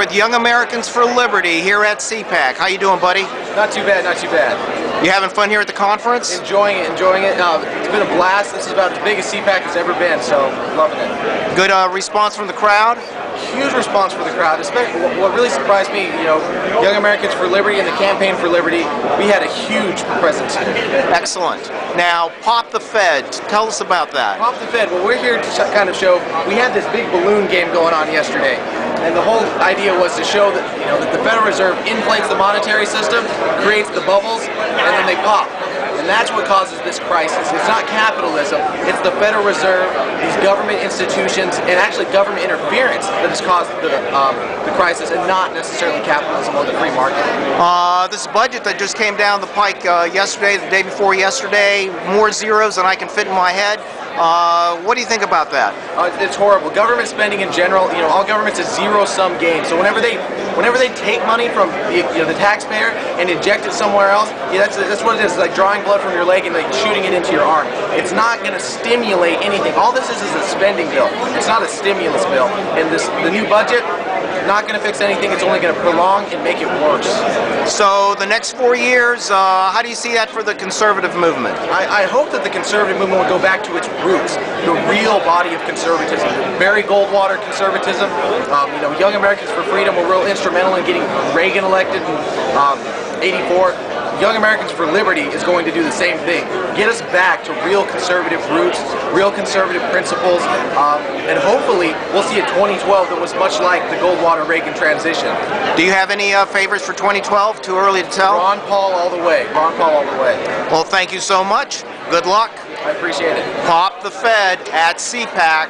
with Young Americans for Liberty here at cpac. How you doing, buddy? Not too bad, not too bad. You having fun here at the conference? Enjoying it. It's been a blast. This is about as big as cpac has ever been, so loving it. Good response from the crowd? Huge response for the crowd. Especially, what really surprised me, Young Americans for Liberty and the Campaign for Liberty, we had a huge presence here. Excellent. Now, Pop the Fed. Tell us about that. Pop the Fed. Well, we're here to kind of show, we had this big balloon game going on yesterday. And the whole idea was to show that, that the Federal Reserve inflates the monetary system, creates the bubbles, and then they pop. And that's what causes this crisis. It's not capitalism, it's the Federal Reserve, these government institutions, and actually government interference that has caused the crisis, and not necessarily capitalism or the free market. This budget that just came down the pike yesterday, the day before yesterday, more zeros than I can fit in my head. What do you think about that? It's horrible. Government spending in general, all government's a zero-sum game. So whenever they take money from the taxpayer and inject it somewhere else, that's what it is. It's like drawing blood from your leg and like shooting it into your arm. It's not going to stimulate anything. All this is a spending bill. It's not a stimulus bill. And the new budget, not going to fix anything. It's only going to prolong and make it worse. So the next 4 years, how do you see that for the conservative movement? I hope that the conservative movement will go back to its roots, the real body of conservatism, Barry Goldwater conservatism. Young Americans for Freedom were real instrumental in getting Reagan elected in '84. Young Americans for Liberty is going to do the same thing. Get us back to real conservative roots, real conservative principles, and hopefully we'll see a 2012 that was much like the Goldwater-Reagan transition. Do you have any favorites for 2012? Too early to tell? Ron Paul all the way. Ron Paul all the way. Well, thank you so much. Good luck. I appreciate it. Pop the Fed at cpac.